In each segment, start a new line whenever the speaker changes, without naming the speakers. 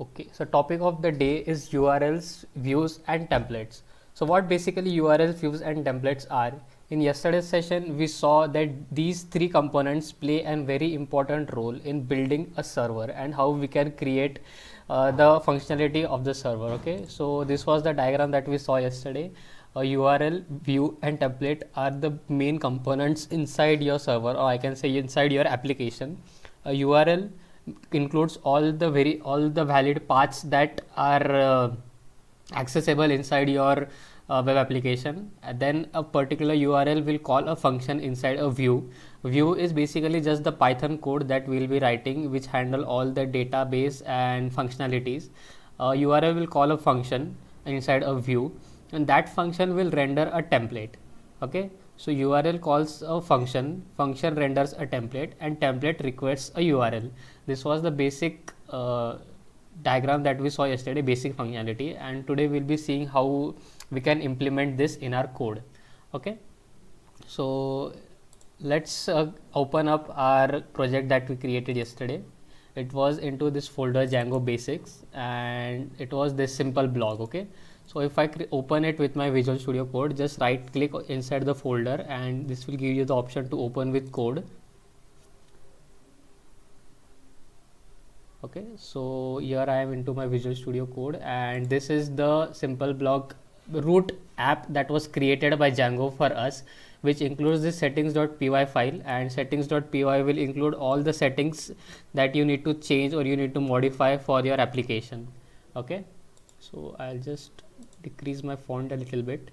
Okay, so topic of the day is URLs, views and templates. So what basically URLs, views and templates are? In yesterday's session, we saw that these three components play a very important role in building a server and how we can create the functionality of the server. Okay, so this was the diagram that we saw yesterday. A URL, view and template are the main components inside your server, or I can say inside your application. A URL includes all the valid paths that are accessible inside your web application. And then a particular URL will call a function inside a view. View is basically just the Python code that we'll be writing, which handle all the database and functionalities. URL will call a function inside a view, and that function will render a template. Okay, so URL calls a function, function renders a template, and template requests a URL. This was the basic diagram that we saw yesterday, basic functionality, and today we'll be seeing how we can implement this in our code. Okay, so let's open up our project that we created yesterday. It was into this folder Django basics, and it was this simple blog. Okay, so if I open it with my Visual Studio Code, just right click inside the folder and this will give you the option to open with code. Okay, so here I am into my Visual Studio Code, and this is the simple blog root app that was created by Django for us, which includes the settings.py file, and settings.py will include all the settings that you need to change or you need to modify for your application. Okay, so I'll just decrease my font a little bit.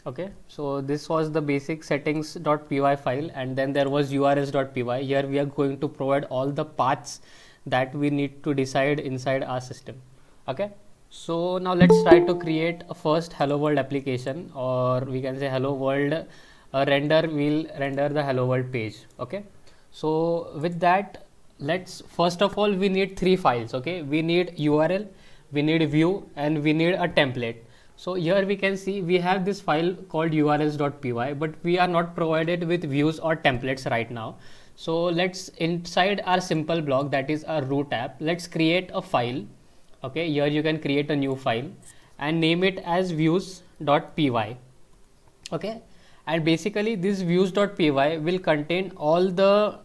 Okay, so this was the basic settings.py file, and then there was urls.py. Here we are going to provide all the paths that we need to decide inside our system. Okay, so now let's try to create a first hello world application, or we can say hello world render will render the hello world page. Okay, so with that, let's first of all we need three files. Okay, we need URL, we need view, and we need a template. So here we can see we have this file called urls.py, but we are not provided with views or templates right now. So let's inside our simple block, that is our root app, let's create a file. Okay, here you can create a new file and name it as views.py. Okay, and basically this views.py will contain all the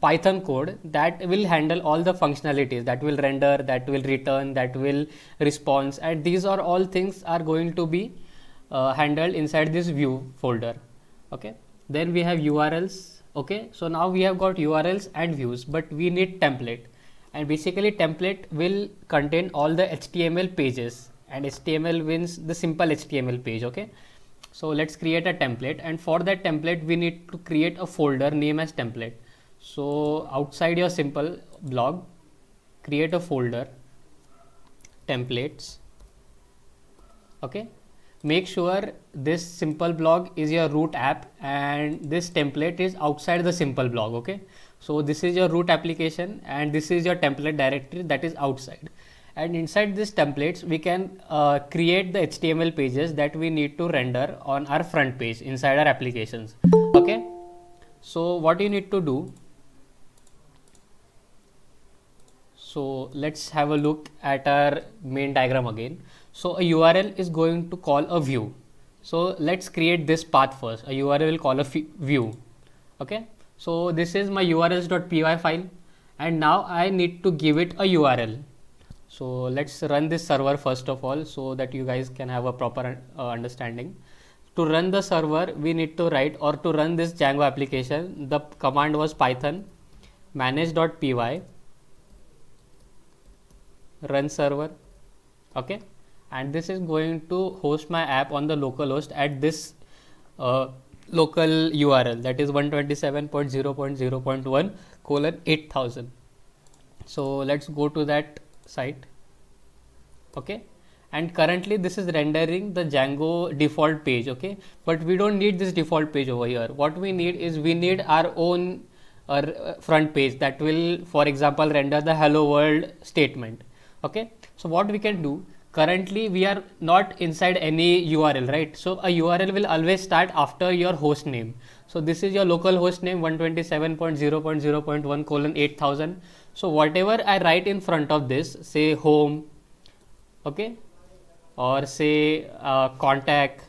Python code that will handle all the functionalities, that will render, that will return, that will response, and these are all things are going to be handled inside this view folder. Okay, then we have URLs. Okay, so now we have got URLs and views, but we need template, and basically template will contain all the HTML pages, and HTML means the simple HTML page. Okay, so let's create a template, and for that template we need to create a folder name as template. So outside your simple blog, create a folder templates. Okay, make sure this simple blog is your root app and this template is outside the simple blog. Okay, so this is your root application and this is your template directory that is outside, and inside this templates we can create the HTML pages that we need to render on our front page inside our applications. Okay, so what you need to do, so let's have a look at our main diagram again. So a URL is going to call a view. So let's create this path first. A URL will call a view. Okay, so this is my urls.py file, and now I need to give it a URL. So let's run this server first of all, so that you guys can have a proper understanding. To run the server we need to write, or to run this Django application, the command was python manage.py run server. Okay, and this is going to host my app on the local host at this local URL, that is 127.0.0.1:8000. so let's go to that site. Okay, and currently this is rendering the Django default page. Okay, but we don't need this default page over here. What we need is we need our own front page that will, for example, render the hello world statement. Okay, so what we can do, currently we are not inside any URL, right? So a URL will always start after your host name. So this is your local host name 127.0.0.1 colon 8000. So whatever I write in front of this, say home, okay, or say contact,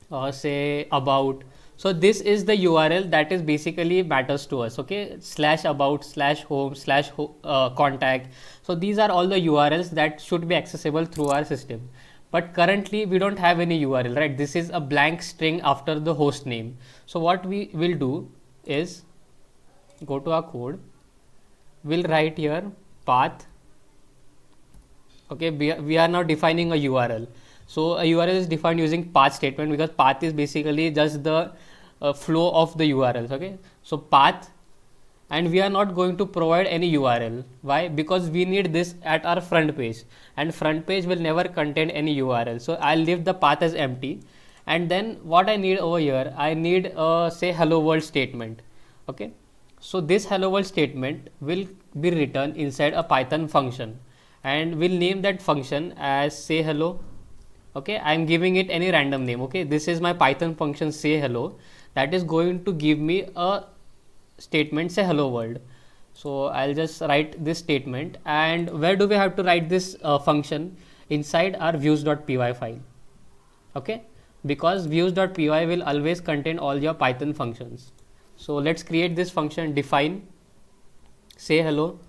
or say about, so this is the URL that is basically matters to us, okay, slash about, slash home, slash contact. So these are all the URLs that should be accessible through our system. But currently we don't have any URL, right? This is a blank string after the host name. So what we will do is go to our code, we'll write here path, okay, we are now defining a URL. So a URL is defined using path statement, because path is basically just the flow of the URLs, okay. So path, and we are not going to provide any URL. Why? Because we need this at our front page, and front page will never contain any URL. So I'll leave the path as empty, and then what I need over here, I need say hello world statement, okay. So this hello world statement will be written inside a Python function, and we'll name that function as say hello, okay. I'm giving it any random name, okay. This is my Python function say hello, that is going to give me a statement say hello world. So I'll just write this statement, and where do we have to write this function? Inside our views.py file, okay, because views.py will always contain all your Python functions. So let's create this function, define say hello.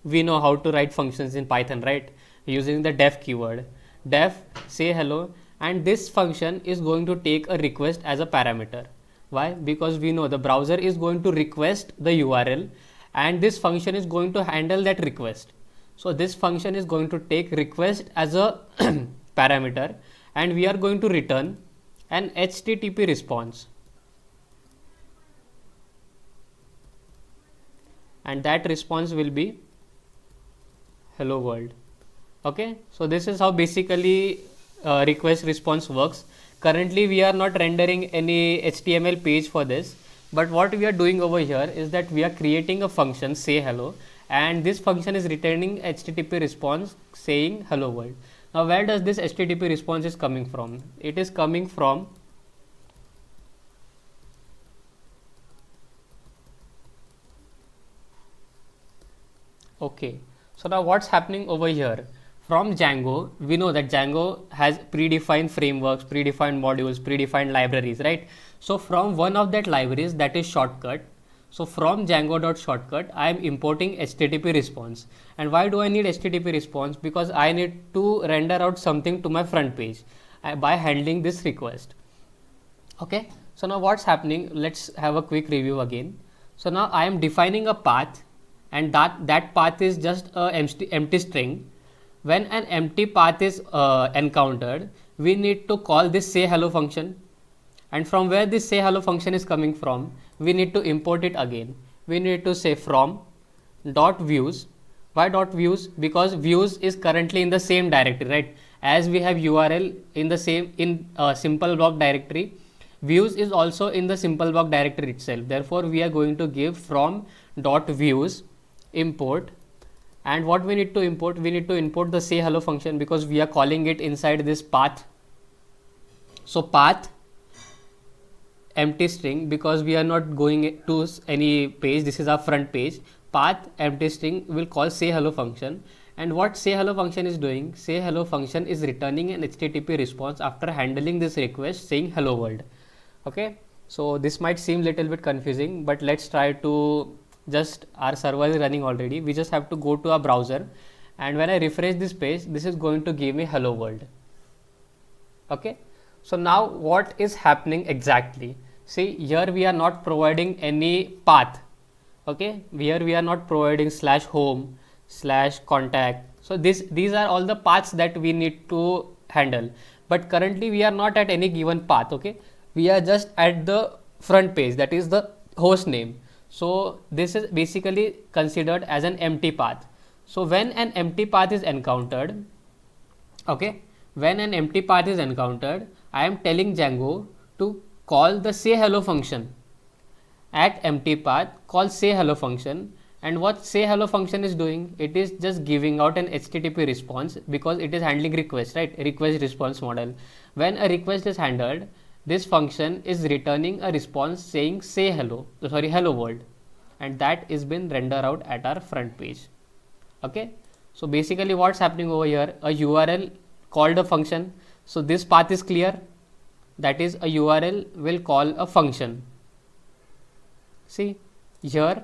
We know how to write functions in Python, right? Using the def keyword, def say hello, and this function is going to take a request as a parameter. Why? Because we know the browser is going to request the URL, and this function is going to handle that request. So this function is going to take request as a parameter, and we are going to return an HTTP response, and that response will be hello world, okay. So this is how basically request response works. Currently we are not rendering any HTML page for this, but what we are doing over here is that we are creating a function say hello, and this function is returning HTTP response saying hello world. Now where does this HTTP response is coming from? It is coming from okay. So now what's happening over here? From Django, we know that Django has predefined frameworks, predefined modules, predefined libraries, right? So from one of that libraries, that is shortcut. So from Django.shortcut, I am importing HTTP response. And why do I need HTTP response? Because I need to render out something to my front page by handling this request. Okay. So now what's happening? Let's have a quick review again. So now I am defining a path, and that path is just a empty string. When an empty path is encountered, we need to call this say hello function, and from where this say hello function is coming from, we need to import it again. We need to say from dot views. Why dot views? Because views is currently in the same directory, right? As we have URL in the same simple block directory, views is also in the simple block directory itself. Therefore we are going to give from dot views import. And what we need to import? We need to import the say hello function, because we are calling it inside this path. So path empty string, because we are not going to any page, this is our front page. Path empty string will call say hello function, and what say hello function is doing? Say hello function is returning an HTTP response after handling this request saying hello world. Okay, so this might seem little bit confusing, but let's try to just our server is running already. We just have to go to our browser, and when I refresh this page, this is going to give me hello world. Okay, so now what is happening exactly? See, here we are not providing any path. Okay, here we are not providing slash home, slash contact. So these are all the paths that we need to handle, but currently we are not at any given path. Okay, we are just at the front page, that is the host name. So this is basically considered as an empty path. So when an empty path is encountered, okay, when an empty path is encountered, I am telling Django to call the say hello function. At empty path, call say hello function, And what say hello function is doing, it is just giving out an HTTP response because it is handling request, right? Request response model. When a request is handled, this function is returning a response saying say hello, sorry, hello world, and that is been rendered out at our front page. Okay, so basically what's happening over here, a URL called a function. So this path is clear, that is a URL will call a function. See here,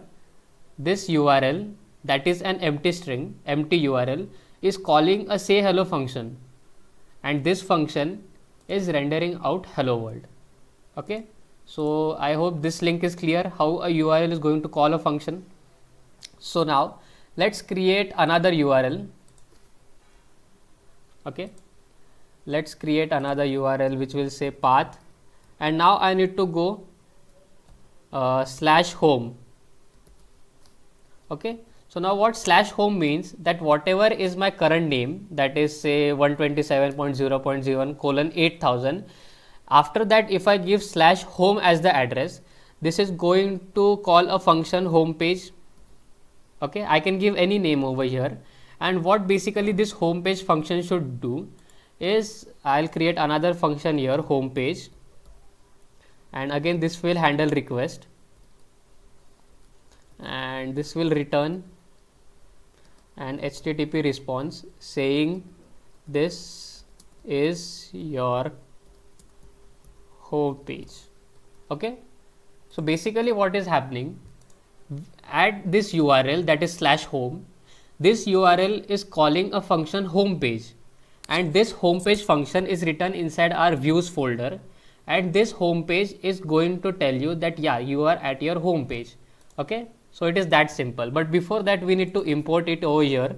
this URL, that is an empty string, empty URL, is calling a say hello function, and this function is rendering out hello world. Okay, so I hope this link is clear how a URL is going to call a function. So now let's create another URL. Okay, let's create another URL which will say path, and now I need to go /home. Okay, so now what /home means, that whatever is my current name, that is say 127.0.0:8000, after that if I give /home as the address, this is going to call a function home page. Okay, I can give any name over here, and what basically this home page function should do is, I'll create another function here, home page, and again this will handle request, and this will return an HTTP response saying this is your home page. Okay, so basically what is happening, at this URL, that is /home, this URL is calling a function home page, and this home page function is written inside our views folder, and this home page is going to tell you that yeah, you are at your home page. Okay, so it is that simple, but before that we need to import it over here.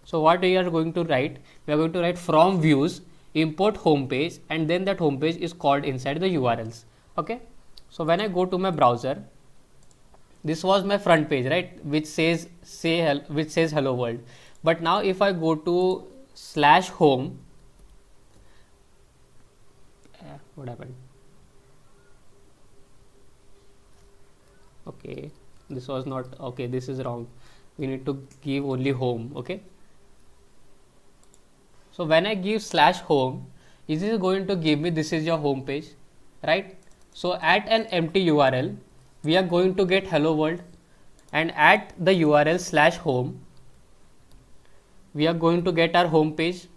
So what we are going to write, we are going to write from views import home page, and then that home page is called inside the URLs. Okay, so when I go to my browser, this was my front page, right, which says hello world. But now if I go to /home, what happened? Okay, this was not okay, this is wrong, we need to give only home. Okay, so when I give /home, is this going to give me this is your home page, right? So at an empty URL we are going to get hello world, and at the URL /home we are going to get our home page.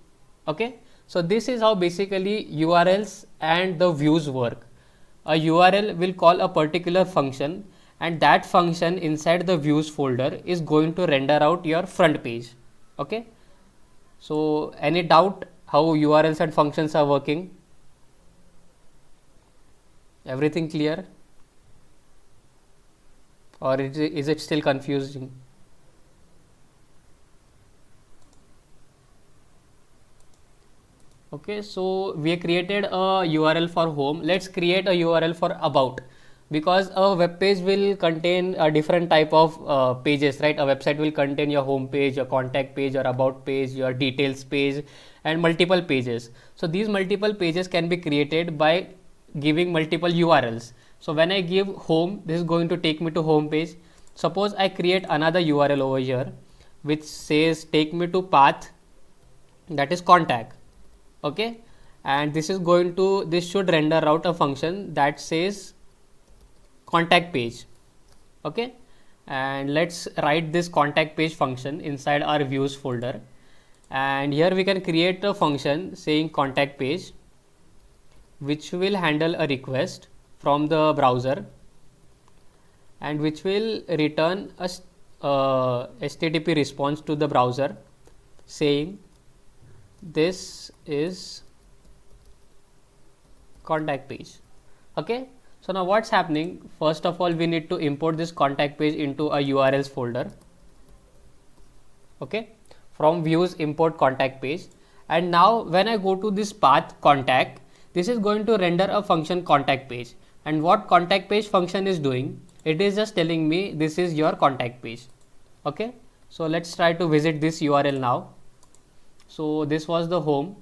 Okay, so this is how basically URLs and the views work. A URL will call a particular function, and that function inside the views folder is going to render out your front page. Okay, so any doubt how URLs and functions are working? Everything clear, or is it still confusing? Okay, so we created a URL for home. Let's create a URL for about, because a web page will contain a different type of pages, right? A website will contain your home page, your contact page, your about page, your details page, and multiple pages. So these multiple pages can be created by giving multiple URLs. So when I give home, this is going to take me to home page. Suppose I create another URL over here which says take me to path, that is contact. Okay, and this is going to, this should render out a function that says contact page. Okay, and let's write this contact page function inside our views folder, and here we can create a function saying contact page, which will handle a request from the browser, and which will return a HTTP response to the browser saying this is contact page. Okay, so now what's happening, first of all we need to import this contact page into a URLs folder. Okay, from views import contact page, and now when I go to this path contact, this is going to render a function contact page, and what contact page function is doing, it is just telling me this is your contact page. Okay, so let's try to visit this URL now. So this was the home.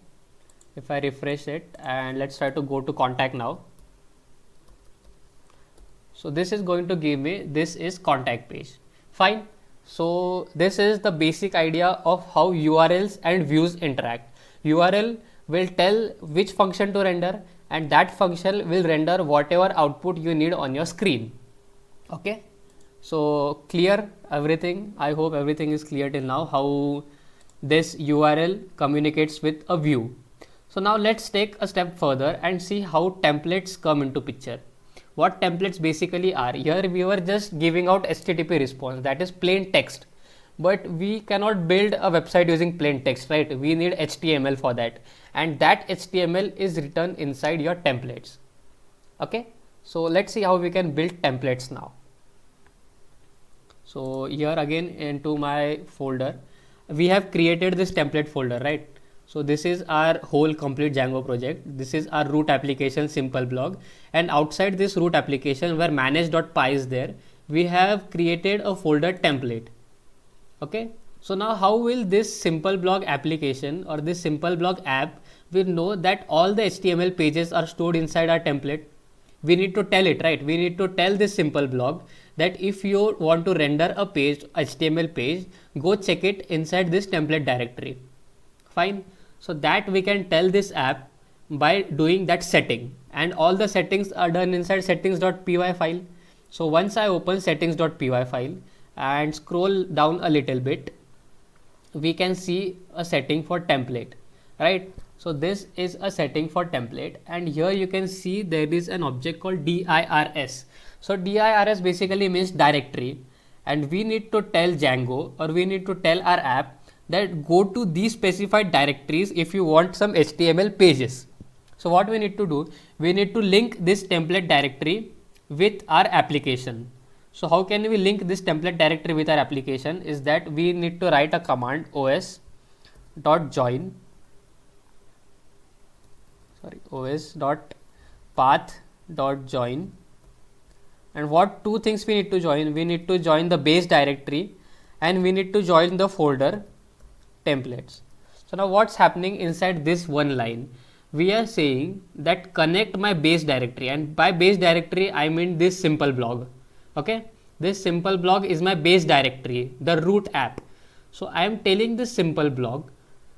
If I refresh it, and let's try to go to contact now. So this is going to give me this is contact page. Fine. So this is the basic idea of how URLs and views interact. URL will tell which function to render, and that function will render whatever output you need on your screen. Okay, so clear everything. I hope everything is clear till now how this URL communicates with a view. So now let's take a step further and see how templates come into picture. What templates basically are: here we were just giving out HTTP response, that is plain text, but we cannot build a website using plain text, right? We need HTML for that, and that HTML is written inside your templates. Okay, so let's see how we can build templates now. So here again into my folder, we have created this template folder, right? So this is our whole complete Django project. This is our root application simple blog, and outside this root application where manage.py is there, we have created a folder template. Okay, so now how will this simple blog application or this simple blog app will know that all the HTML pages are stored inside our template? We need to tell it, right? We need to tell this simple blog that if you want to render a page, HTML page, go check it inside this template directory. Fine. So that we can tell this app by doing that setting, and all the settings are done inside settings.py file. So once I open settings.py file and scroll down a little bit, we can see a setting for template, right? So this is a setting for template, and here you can see there is an object called dirs. So dirs basically means directory, and we need to tell Django, or we need to tell our app that go to these specified directories if you want some HTML pages. So what we need to do, we need to link this template directory with our application. So how can we link this template directory with our application is that we need to write a command os.join os.path.join, and what two things we need to join? We need to join the base directory, and we need to join the folder templates. So now what's happening inside this one line? We are saying that connect my base directory, and by base directory I mean this simple blog. Okay, this simple blog is my base directory, the root app. So I am telling this simple blog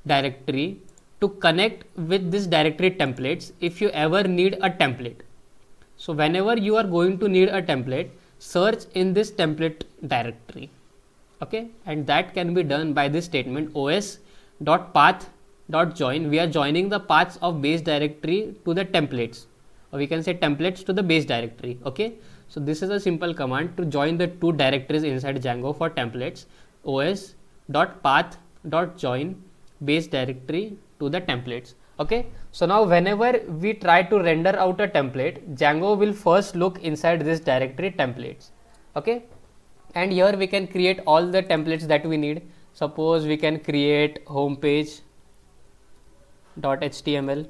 directory to connect with this directory templates if you ever need a template. So whenever you are going to need a template, search in this template directory. Okay, and that can be done by this statement os.path.join. We are joining the paths of base directory to the templates, or we can say templates to the base directory. Okay, so this is a simple command to join the two directories inside Django for templates: os.path.join base directory to the templates. Okay, so now whenever we try to render out a template, Django will first look inside this directory templates. Okay, and here we can create all the templates that we need. Suppose we can create homepage.html.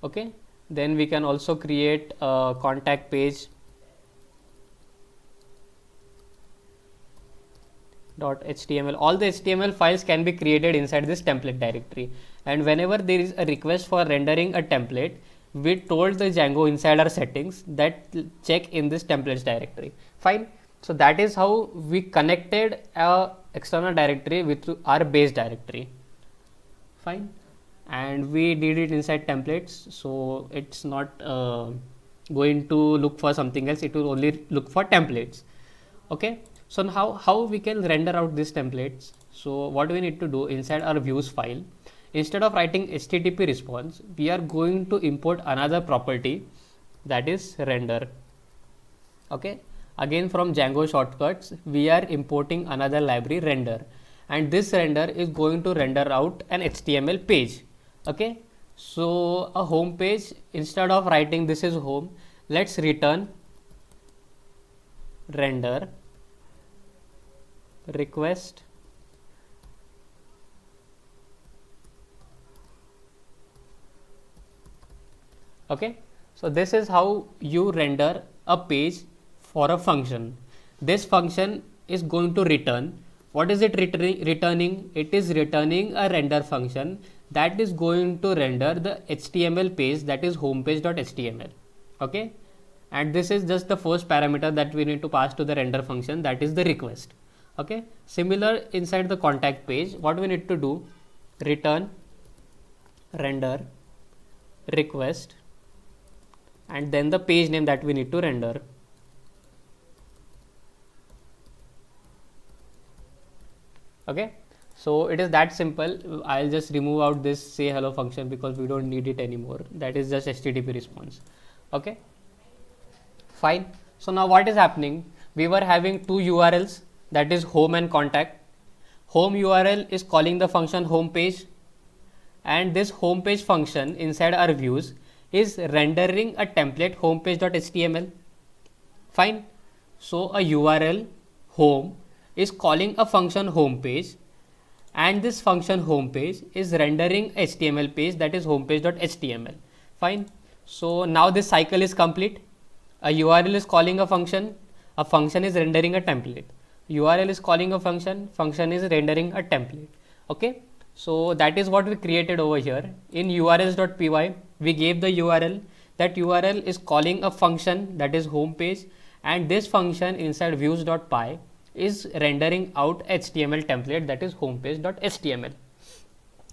Okay, then we can also create a contact page.html. all the HTML files can be created inside this template directory, and whenever there is a request for rendering a template, we told the Django inside our settings that check in this templates directory. Fine. So that is how we connected a external directory with our base directory. Fine, and we did it inside templates, so it's not going to look for something else, it will only look for templates. Okay, so how we can render out these templates? So what we need to do, inside our views file, instead of writing HTTP response, we are going to import another property, that is render. Okay, again from Django shortcuts we are importing another library, render, and this render is going to render out an HTML page. Okay, so a home page, instead of writing this is home, let's return render request Okay, so this is how you render a page for a function. This function is going to return. What is it returning? It is returning a render function that is going to render the HTML page, that is homepage.html. Okay, and this is just the first parameter that we need to pass to the render function, that is the request. Okay, similar inside the contact page, what we need to do, return render request and then the page name that we need to render. Okay, so it is that simple. I'll just remove out this say hello function because we don't need it anymore. That is just HTTP response. Okay, fine. So now what is happening? We were having two URLs, that is home and contact. Home URL is calling the function homepage, and this homepage function inside our views is rendering a template homepage.html. Fine. So a URL home is calling a function homepage, and this function homepage is rendering HTML page, that is homepage.html. Fine. So now this cycle is complete. A URL is calling a function is rendering a template. URL is calling a function is rendering a template. Okay. So that is what we created over here. In urls.py, we gave the URL. That URL is calling a function, that is homepage, and this function inside views.py is rendering out HTML template, that is homepage.html.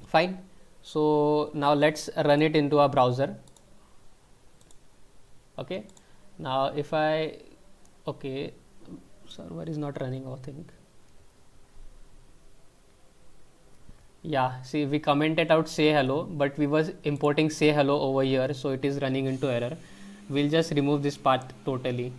Fine. So now let's run it into our browser. Okay. Now if I, okay, server is not running, I think. Yeah, see, we commented out say hello, but we was importing say hello over here, so it is running into error. We'll just remove this part totally.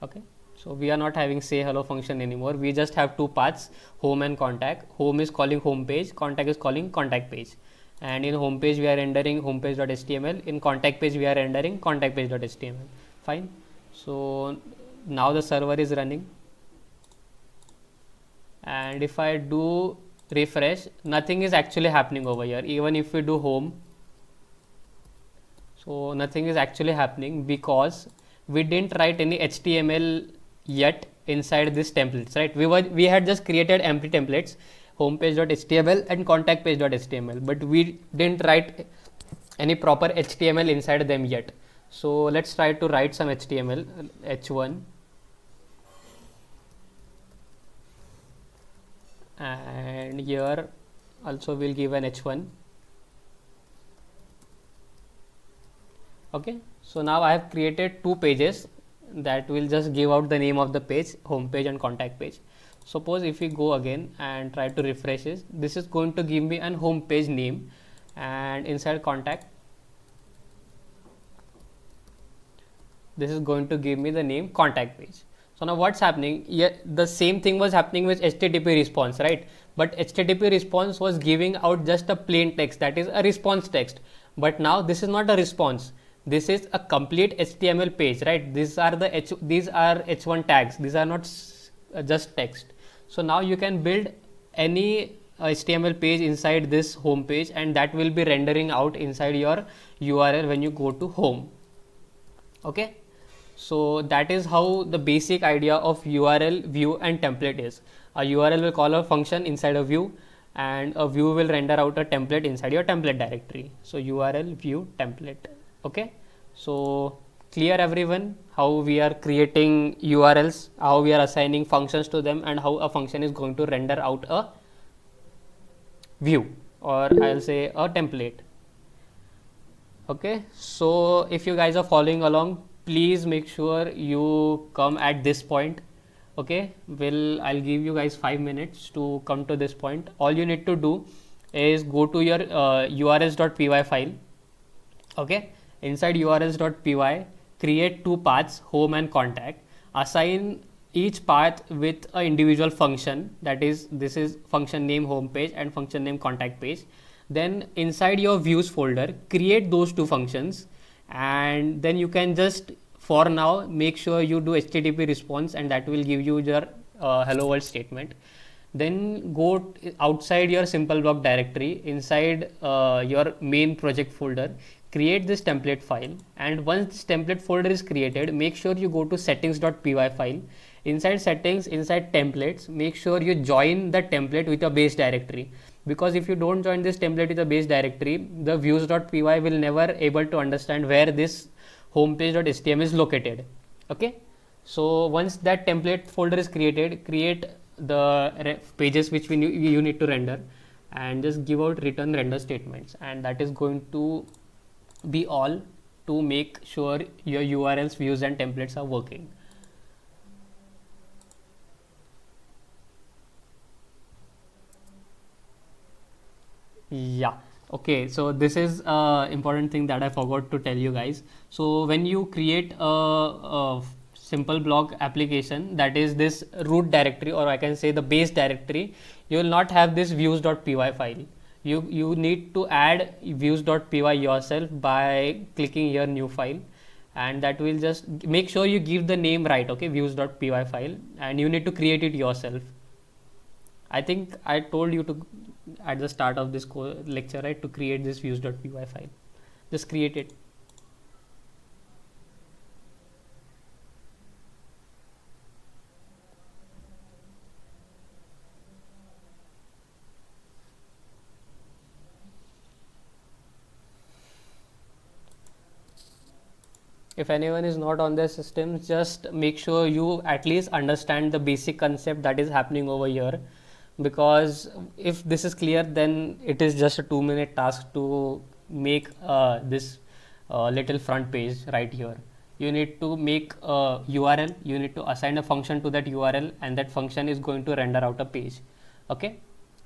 Okay, so we are not having say hello function anymore. We just have two paths, home and contact. Home is calling home page, contact is calling contact page. And in home page we are rendering homepage.html. In contact page we are rendering contact page.html. Fine. So now the server is running, and if I do refresh, nothing is actually happening over here. Even if we do home, so nothing is actually happening because we didn't write any HTML yet inside this templates, right? We had just created empty templates, homepage.html and contact page.html, but we didn't write any proper HTML inside them yet. So let's try to write some HTML, h1, and here also we'll give an h1. Okay, so now I have created two pages that will just give out the name of the page, home page and contact page. Suppose if we go again and try to refresh it, this is going to give me an home page name, and inside contact this is going to give me the name contact page. So now what's happening? Yeah, the same thing was happening with HTTP response, right? But HTTP response was giving out just a plain text, that is a response text. But now this is not a response. This is a complete HTML page, right? These are H1 tags. These are not just text. So now you can build any HTML page inside this home page, and that will be rendering out inside your URL when you go to home. Okay. So that is how the basic idea of URL, view and template is. A URL will call a function inside a view, and a view will render out a template inside your template directory. So URL, view, template. Okay. So clear everyone how we are creating URLs, how we are assigning functions to them, and how a function is going to render out a view, or I'll say a template. Okay. So if you guys are following along, please make sure you come at this point. Okay, I'll give you guys 5 minutes to come to this point. All you need to do is go to your urls.py file. Okay, inside urls.py, create two paths, home and contact. Assign each path with an individual function, that is, this is function name home page and function name contact page. Then inside your views folder, create those two functions, and then you can just, for now, make sure you do HTTP response, and that will give you your hello world statement. Then go outside your simple block directory, inside your main project folder, create this template file, and once this template folder is created, make sure you go to settings.py file. Inside settings, inside templates, make sure you join the template with your base directory, because if you don't join this template with the base directory, the views.py will never able to understand where this homepage.html is located. Okay, so once that template folder is created, create the pages which you need to render, and just give out return render statements, and that is going to be all to make sure your URLs, views and templates are working. Yeah. Okay, so this is important thing that I forgot to tell you guys. So when you create a simple blog application, that is this root directory, or I can say the base directory, you will not have this views.py file. You need to add views.py yourself by clicking your new file, and that will just make sure you give the name right. Okay, views.py file, and you need to create it yourself. I think I told you to at the start of this lecture, right, to create this views.py file. Just create it. If anyone is not on their system, just make sure you at least understand the basic concept that is happening over here, because if this is clear, then it is just a 2-minute task to make this little front page right here. You need to make a URL, you need to assign a function to that URL, and that function is going to render out a page. Okay,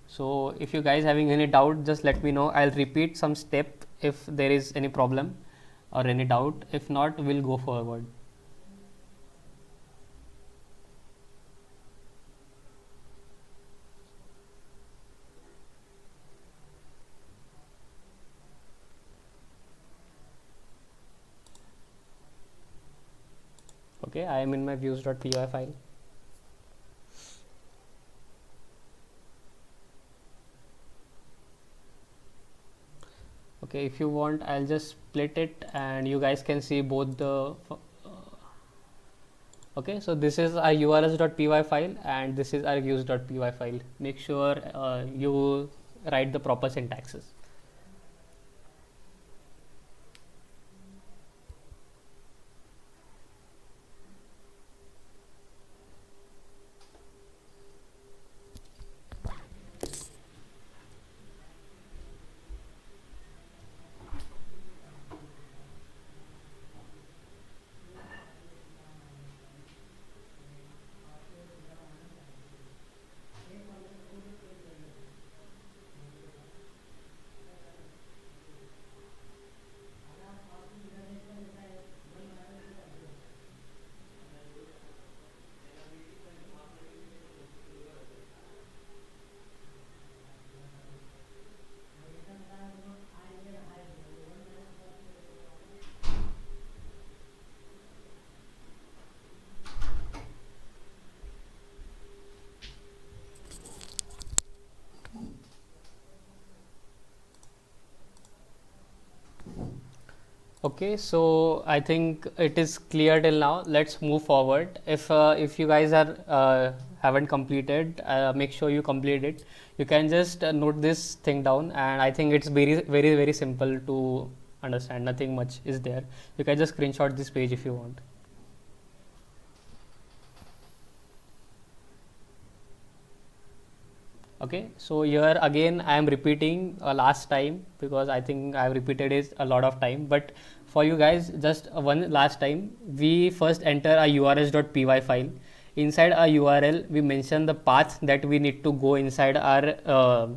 so if you guys having any doubt, just let me know. I'll repeat some step if there is any problem or any doubt. If not, we'll go forward. Okay, I am in my views.py file. Okay, if you want, I'll just split it and you guys can see both the okay, so this is our urls.py file and this is our views.py file. Make sure you write the proper syntaxes. Okay, so I think it is clear till now. Let's move forward. If you guys are haven't completed, make sure you complete it. You can just note this thing down, and I think it's very simple to understand. Nothing much is there. You can just screenshot this page if you want. Okay, so here again I am repeating last time because I think I have repeated it a lot of time, but for you guys just one last time. We first enter a urls.py file. Inside our URL we mention the path that we need to go inside our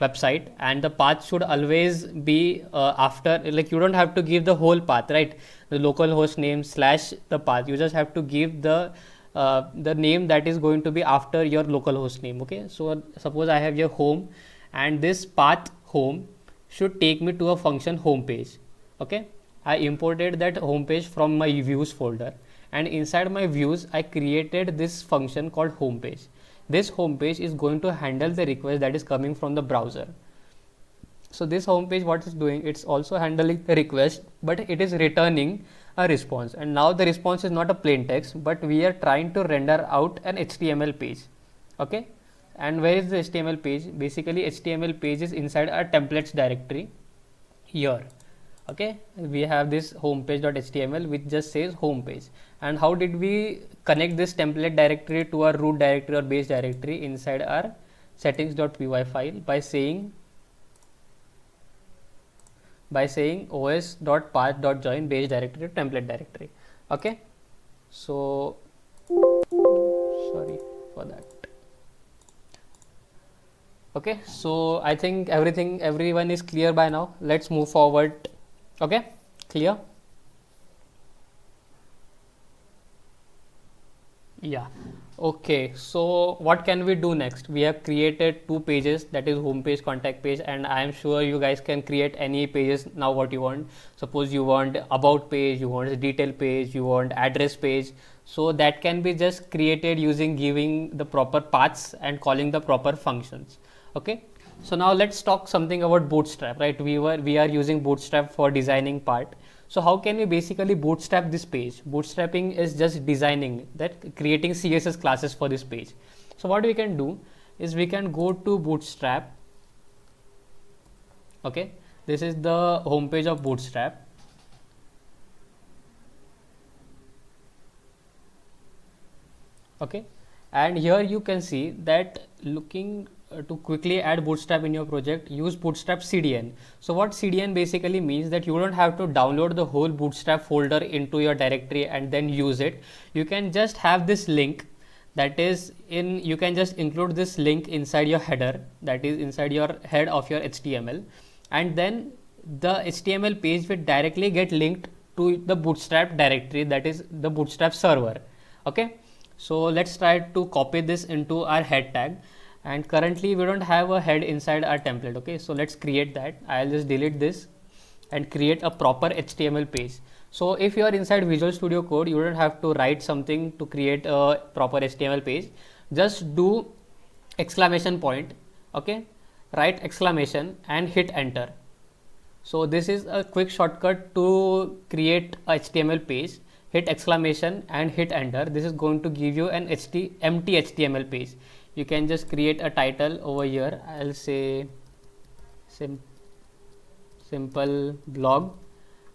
website, and the path should always be after, like, you don't have to give the whole path, right? The local host name slash the path, you just have to give the name that is going to be after your local host name. Okay, so suppose I have your home, and this path home should take me to a function homepage. Okay, I imported that homepage from my views folder, and inside my views I created this function called homepage. This homepage is going to handle the request that is coming from the browser. So this homepage, what it's doing, it's also handling the request, but it is returning a response. And now the response is not a plain text, but we are trying to render out an HTML page. Okay, and where is the HTML page? Basically HTML page is inside our templates directory here. Okay, we have this homepage.html which just says homepage. And how did we connect this template directory to our root directory or base directory inside our settings.py file by saying os.path.join base directory to template directory. Okay, so sorry for that. Okay, so I think everyone is clear by now. Let's move forward. Okay, clear? Yeah. Okay, so what can we do next? We have created two pages, that is homepage, contact page, and I am sure you guys can create any pages now what you want. Suppose you want about page, you want a detail page, you want address page. So that can be just created using giving the proper paths and calling the proper functions. Okay. So now let's talk something about Bootstrap, right? We are using Bootstrap for designing part. So how can we basically bootstrap this page? Bootstrapping is just designing that, creating CSS classes for this page. So what we can do is we can go to Bootstrap. Okay, this is the home page of Bootstrap. Okay, and here you can see that looking to quickly add Bootstrap in your project, use Bootstrap CDN. So what CDN basically means that you don't have to download the whole Bootstrap folder into your directory and then use it. You can just have this link, that is you can just include this link inside your header, that is inside your head of your HTML, and then the HTML page will directly get linked to the Bootstrap directory, that is the Bootstrap server. Okay, so let's try to copy this into our head tag. And currently we don't have a head inside our template. Okay, so let's create that. I'll just delete this and create a proper HTML page. So if you are inside Visual Studio Code, you don't have to write something to create a proper HTML page. Just do exclamation point. Okay, write exclamation and hit enter. So this is a quick shortcut to create a HTML page. Hit exclamation and hit enter. This is going to give you an empty HTML page. You can just create a title over here. I'll say simple blog,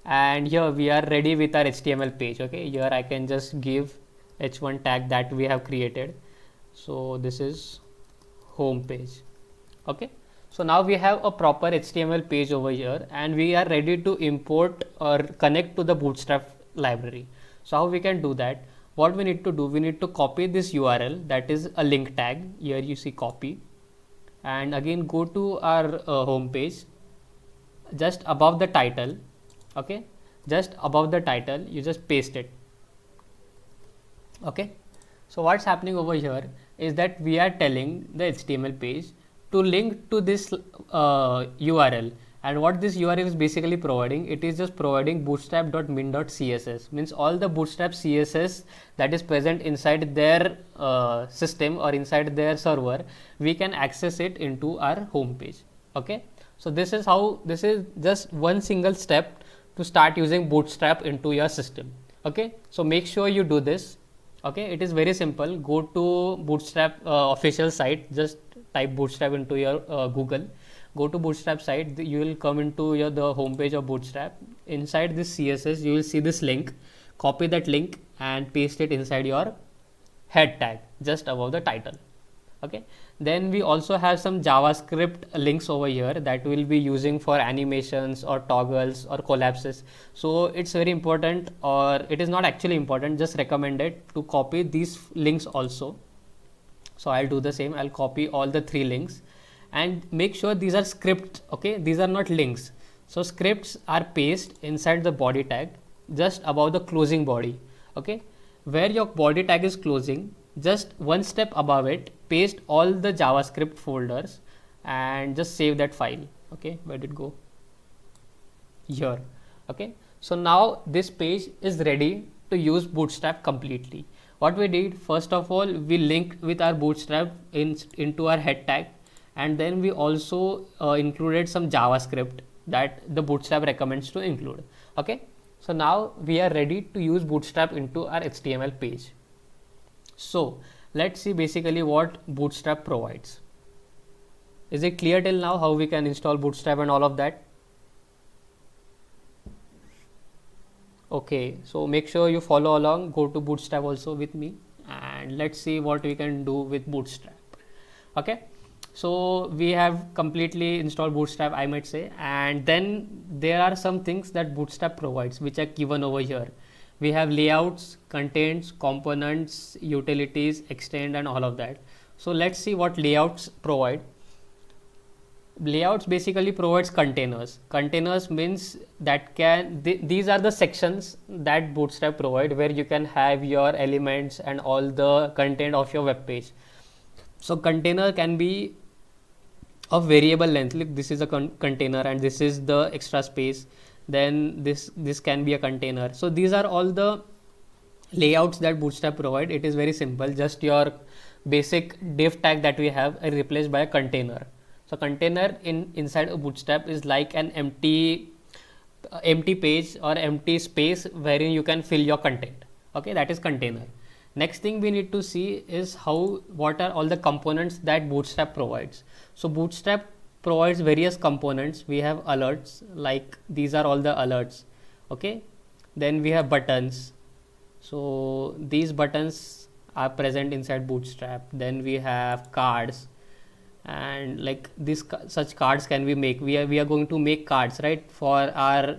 and here we are ready with our HTML page. Okay, here I can just give h1 tag that we have created. So this is home page. Okay, so now we have a proper HTML page over here, and we are ready to import or connect to the Bootstrap library. So how we can do that? What we need to do, we need to copy this URL, that is a link tag. Here you see copy, and again go to our home page, just above the title. Okay, just above the title you just paste it. Okay, so what's happening over here is that we are telling the HTML page to link to this URL. And what this URL is basically providing, it is just providing bootstrap.min.css, means all the Bootstrap CSS that is present inside their system or inside their server, we can access it into our home page. Okay, so this is just one single step to start using Bootstrap into your system. Okay, so make sure you do this. Okay, it is very simple. Go to Bootstrap official site, just type Bootstrap into your Google. Go to Bootstrap site, you will come into the home page of Bootstrap. Inside this CSS, you will see this link. Copy that link and paste it inside your head tag, just above the title. Okay. Then we also have some JavaScript links over here that we'll be using for animations or toggles or collapses. So it's very important, or it is not actually important, just recommended to copy these links also. So I'll do the same. I'll copy all the 3 links. And make sure these are scripts. Okay, these are not links. So scripts are pasted inside the body tag, just above the closing body. Okay, where your body tag is closing, just one step above it, paste all the JavaScript folders and just save that file. Okay, where did it go? Here. Okay, so now this page is ready to use Bootstrap completely. What we did, first of all, we linked with our Bootstrap into our head tag. And then we also included some JavaScript that the Bootstrap recommends to include. Okay, so now we are ready to use Bootstrap into our HTML page. So let's see basically what Bootstrap provides. Is it clear till now how we can install Bootstrap and all of that? Okay, so make sure you follow along, go to Bootstrap also with me, and let's see what we can do with Bootstrap. Okay, so we have completely installed Bootstrap, I might say, and then there are some things that Bootstrap provides which are given over here. We have layouts, contents, components, utilities, extend, and all of that. So let's see what layouts provide. Layouts basically provides containers. Containers means that these are the sections that Bootstrap provide where you can have your elements and all the content of your web page. So container can be of variable length. Look, this is a container and this is the extra space. Then this can be a container. So these are all the layouts that Bootstrap provide. It is very simple. Just your basic div tag that we have are replaced by a container. So container inside a Bootstrap is like an empty page or empty space wherein you can fill your content. Okay, that is container. Next thing we need to see is what are all the components that Bootstrap provides. So Bootstrap provides various components. We have alerts, like these are all the alerts. Okay, then we have buttons. So these buttons are present inside Bootstrap. Then we have cards, and like such cards can we make. We are going to make cards, right, for our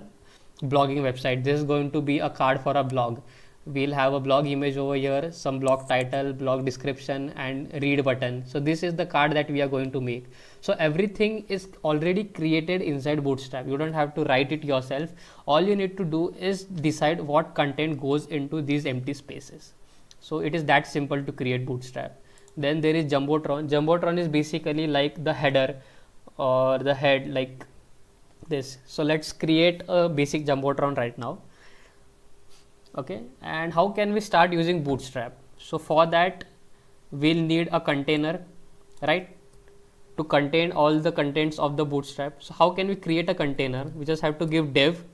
blogging website. This is going to be a card for a blog. We'll have a blog image over here, some blog title, blog description, and read button. So this is the card that we are going to make. So everything is already created inside Bootstrap. You don't have to write it yourself. All you need to do is decide what content goes into these empty spaces. So it is that simple to create Bootstrap. Then there is Jumbotron. Jumbotron is basically like the header or the head, like this. So let's create a basic Jumbotron right now. Okay, and how can we start using Bootstrap? So for that we'll need a container, right, to contain all the contents of the Bootstrap. So how can we create a container? We just have to give div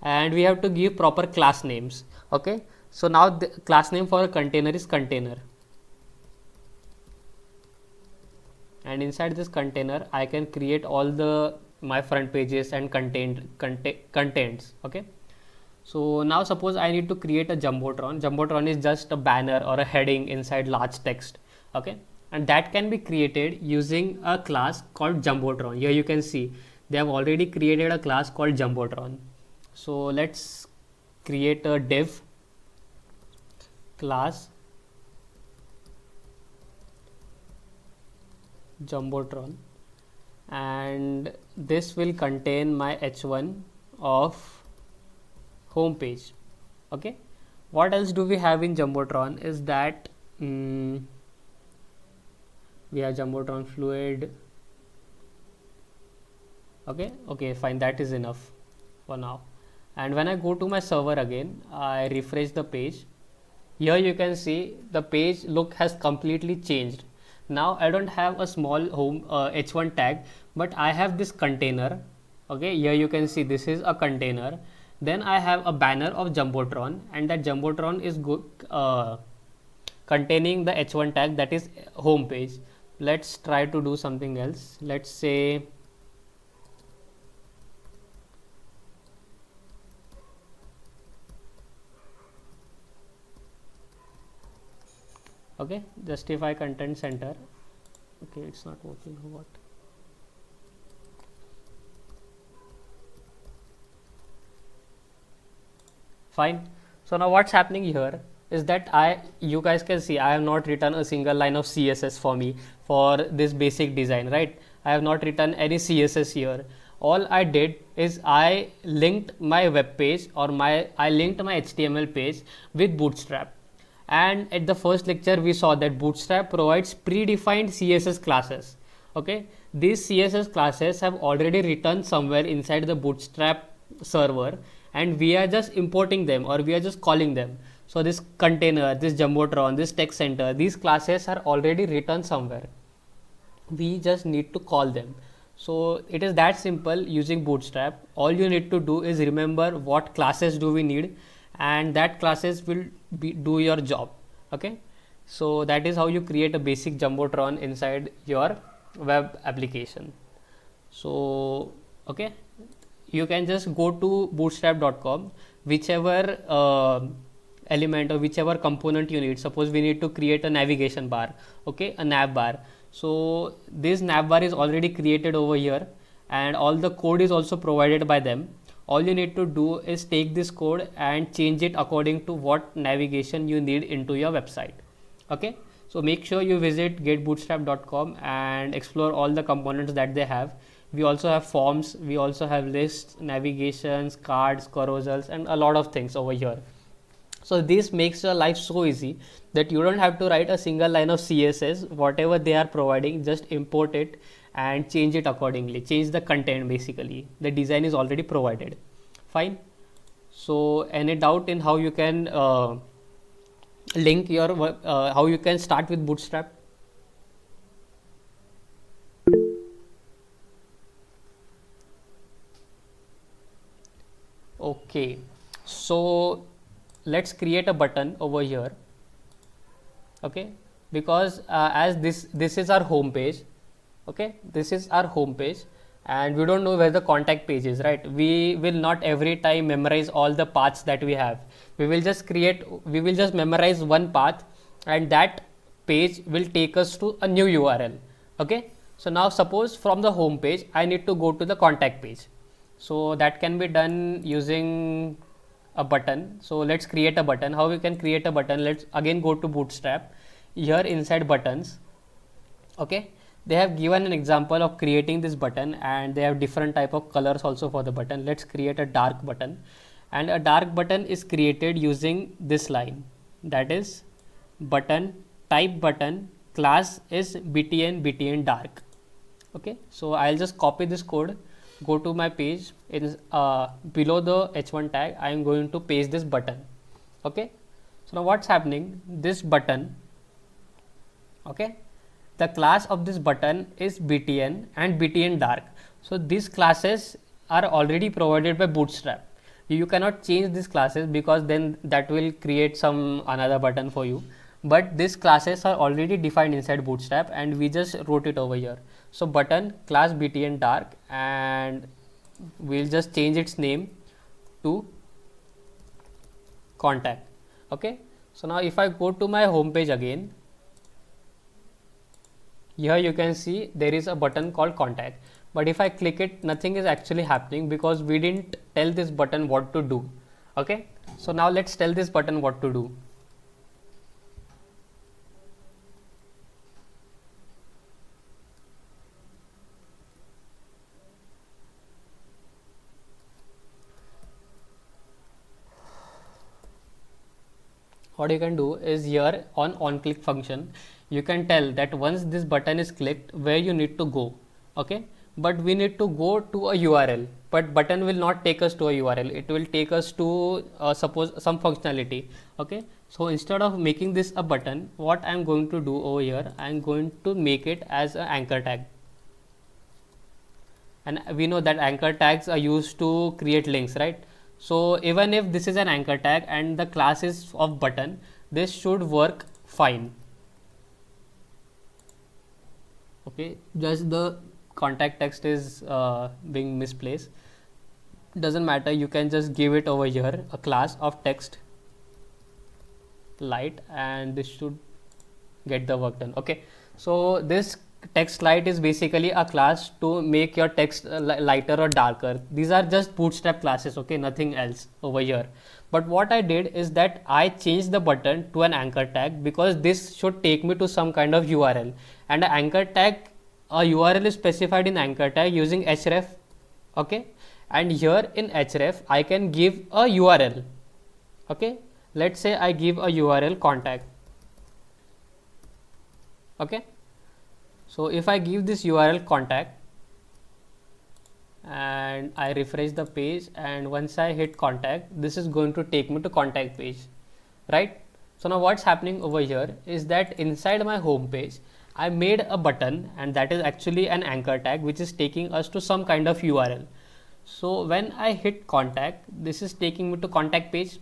and we have to give proper class names. Okay, so now the class name for a container is container, and inside this container I can create all my front pages and contents. Okay, so now suppose I need to create a Jumbotron. Jumbotron is just a banner or a heading inside large text. Okay, and that can be created using a class called Jumbotron. Here you can see they have already created a class called Jumbotron. So let's create a div class Jumbotron, and this will contain my h1 of home page. Okay, what else do we have in Jumbotron is that we have Jumbotron fluid. Okay, fine, that is enough for now. And when I go to my server again, I refresh the page. Here you can see the page look has completely changed. Now I don't have a small home h1 tag, but I have this container. Okay, here you can see this is a container. Then I have a banner of Jumbotron, and that Jumbotron is containing the h1 tag, that is home page. Let's try to do something else. Let's say okay, justify content center. Okay, it's not working. What? Fine. So now what's happening here is that you guys can see I have not written a single line of CSS for this basic design, right? I have not written any CSS here. All I did is I linked my web page or I linked my HTML page with Bootstrap. And at the first lecture we saw that Bootstrap provides predefined CSS classes. Okay, these CSS classes have already written somewhere inside the Bootstrap server, and we are just importing them or we are just calling them. So this container, this Jumbotron, this text center, these classes are already written somewhere. We just need to call them. So it is that simple using Bootstrap. All you need to do is remember what classes do we need, and that classes will do your job. Okay, so that is how you create a basic Jumbotron inside your web application. So okay, you can just go to bootstrap.com, whichever element or whichever component you need. Suppose we need to create a navigation bar, okay, a nav bar. So this nav bar is already created over here, and all the code is also provided by them. All you need to do is take this code and change it according to what navigation you need into your website. Okay, so make sure you visit getbootstrap.com and explore all the components that they have. We also have forms, we also have lists, navigations, cards, carousels, and a lot of things over here. So this makes your life so easy that you don't have to write a single line of CSS. Whatever they are providing, just import it and change it accordingly. Change the content basically. The design is already provided. Fine. So any doubt in how you can link your how you can start with Bootstrap? Okay, so let's create a button over here. Okay, because as this is our home page. Okay, this is our home page, and we don't know where the contact page is, right? We will not every time memorize all the paths that we have. We will just memorize one path, and that page will take us to a new URL. Okay, so now suppose from the home page I need to go to the contact page. So that can be done using a button. So let's create a button. How we can create a button? Let's again go to Bootstrap. Here inside buttons, okay, they have given an example of creating this button, and they have different type of colors also for the button. Let's create a dark button, and a dark button is created using this line, that is button type button class is btn dark. Okay, so I'll just copy this code, go to my page. It is below the h1 tag. I am going to paste this button. Okay, so now what's happening, this button, okay, the class of this button is btn and btn dark. So these classes are already provided by Bootstrap. You cannot change these classes because then that will create some another button for you, but these classes are already defined inside Bootstrap, and we just wrote it over here. So button class btn dark, and we'll just change its name to contact. Okay, so now if I go to my home page again, here you can see there is a button called contact, but if I click it, nothing is actually happening because we didn't tell this button what to do. Okay, so now let's tell this button what to do. What you can do is here on click function, you can tell that once this button is clicked, where you need to go. Okay, but we need to go to a URL, but button will not take us to a URL. It will take us to suppose some functionality. Okay, so instead of making this a button, what I am going to do over here, I am going to make it as an anchor tag. And we know that anchor tags are used to create links, right? So even if this is an anchor tag and the class is of button, this should work fine. Okay, just the contact text is being misplaced. Doesn't matter, you can just give it over here a class of text light, and this should get the work done. Okay, so this text light is basically a class to make your text lighter or darker. These are just Bootstrap classes, okay, nothing else over here. But what I did is that I changed the button to an anchor tag because this should take me to some kind of URL, and an anchor tag, a URL is specified in anchor tag using href. Okay, and here in href I can give a URL. Okay, let's say I give a URL contact. Okay, so if I give this URL contact and I refresh the page, and once I hit contact, this is going to take me to contact page, right? So now what's happening over here is that inside my home page I made a button, and that is actually an anchor tag which is taking us to some kind of URL. So when I hit contact, this is taking me to contact page.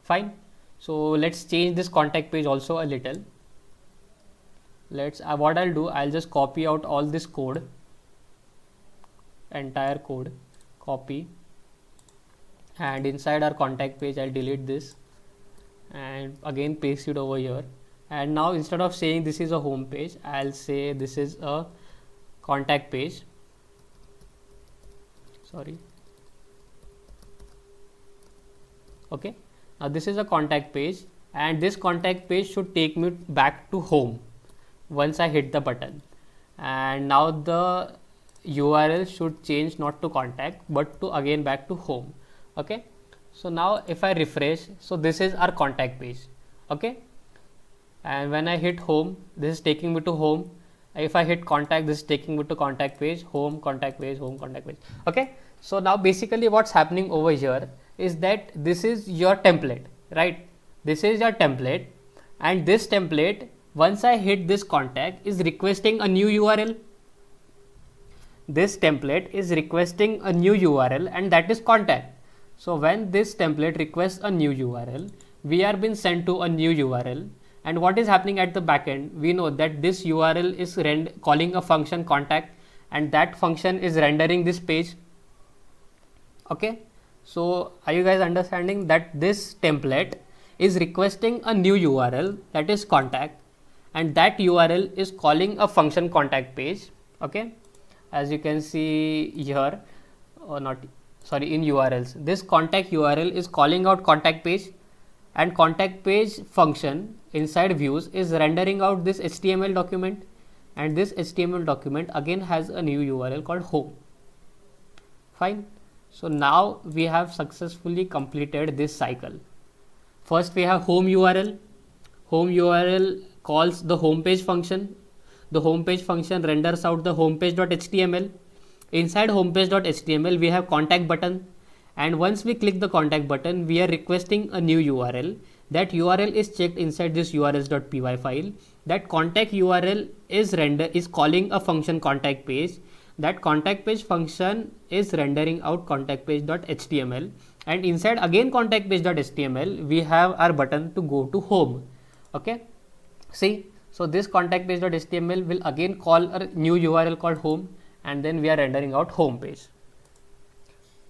Fine, so let's change this contact page also a little. Let's what I'll do, I'll just copy out all this code, entire code, copy, and inside our contact page I'll delete this and again paste it over here. And now instead of saying this is a home page, I'll say this is a contact page. Sorry. Okay, now this is a contact page, and this contact page should take me back to home once I hit the button. And now the URL should change not to contact but to again back to home. Okay, so now if I refresh, so this is our contact page. Okay, and when I hit home, this is taking me to home. If I hit contact, this is taking me to contact page, home, contact page, home, contact page. Okay, so now basically what's happening over here is that this is your template, right? This is your template, and this template, once I hit this contact, is requesting a new URL. This template is requesting a new URL, and that is contact. So when this template requests a new URL, we are being sent to a new URL. And what is happening at the backend? We know that this URL is calling a function contact, and that function is rendering this page. Okay, so are you guys understanding that this template is requesting a new URL, that is contact, and that URL is calling a function contact page. Okay, as you can see here, or not, sorry, in URLs, this contact URL is calling out contact page, and contact page function inside views is rendering out this HTML document, and this HTML document again has a new URL called home. Fine. So now we have successfully completed this cycle. First we have home URL. Home URL calls the homepage function. The homepage function renders out the homepage.html. Inside homepage.html we have contact button, and once we click the contact button, we are requesting a new URL. That URL is checked inside this urls.py file. That contact URL is calling a function contact page. That contact page function is rendering out contact page.html, and inside again contact page.html we have our button to go to home. Okay, see, so this contact page.html will again call a new URL called home, and then we are rendering out home page.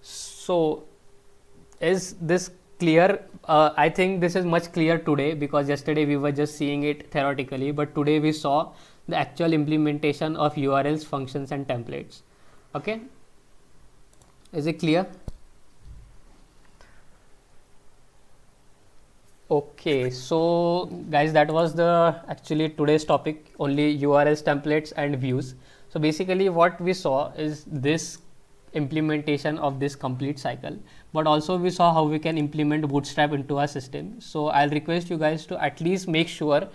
So is this clear? I think this is much clearer today, because yesterday we were just seeing it theoretically, but today we saw the actual implementation of URLs, functions and templates. Okay, is it clear? Okay, so guys, that was the actually today's topic, only URLs, templates and views. So basically what we saw is this implementation of this complete cycle, but also we saw how we can implement Bootstrap into our system. So I'll request you guys to at least make sure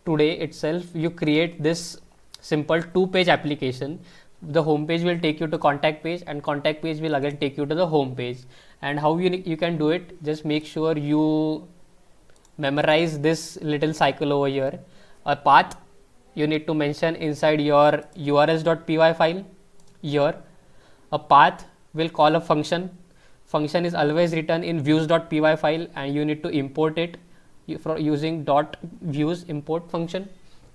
today itself you create this simple 2-page application. The home page will take you to contact page, and contact page will again take you to the home page. And how you can do it, just make sure you memorize this little cycle over here. A path you need to mention inside your urls.py file. Here a path will call a function. Function is always written in views.py file, and you need to import it using .views import function.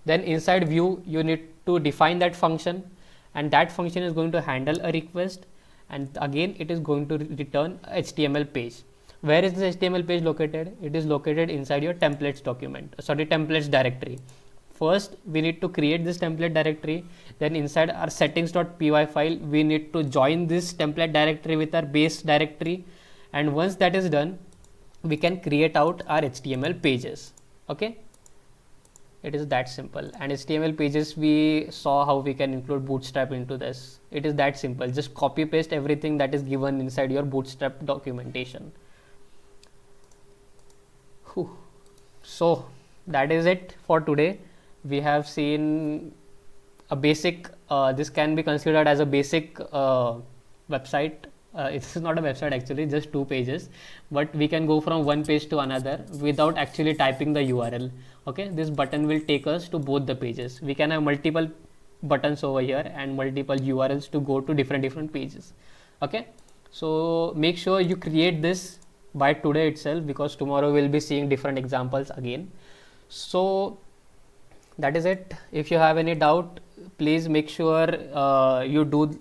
Then inside view you need to define that function, and that function is going to handle a request, and again it is going to return a HTML page. Where is this HTML page located? It is located inside your templates templates directory. First we need to create this template directory, then inside our settings.py file we need to join this template directory with our base directory, and once that is done we can create out our HTML pages. Okay, it is that simple. And HTML pages, we saw how we can include Bootstrap into this. It is that simple. Just copy paste everything that is given inside your Bootstrap documentation. Whew. So that is it for today. We have seen a basic, this can be considered as a basic website. It's not a website actually, just 2 pages, but we can go from one page to another without actually typing the URL. Okay, this button will take us to both the pages. We can have multiple buttons over here and multiple URLs to go to different pages. Okay, so make sure you create this by today itself, because tomorrow we'll be seeing different examples again. So That is it. If you have any doubt, please make sure you do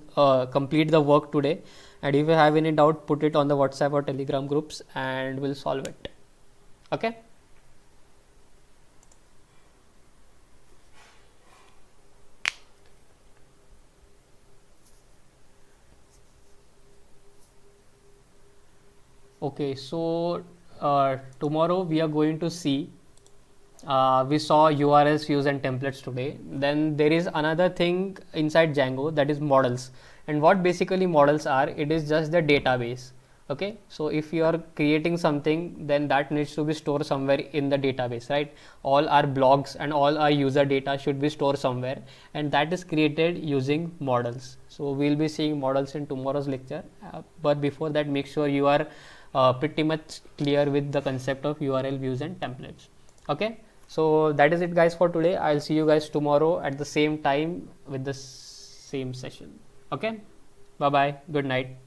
complete the work today, and if you have any doubt, put it on the WhatsApp or Telegram groups and we'll solve it. Okay. Okay, so tomorrow we are going to see, we saw URLs, views and templates today. Then there is another thing inside Django, that is models. And what basically models are, it is just the database. Okay, so if you are creating something, then that needs to be stored somewhere in the database, right? All our blogs and all our user data should be stored somewhere, and that is created using models. So we'll be seeing models in tomorrow's lecture, but before that, make sure you are pretty much clear with the concept of URL, views and templates. Okay, so that is it guys for today. I'll see you guys tomorrow at the same time with the same session. Okay, bye bye, good night.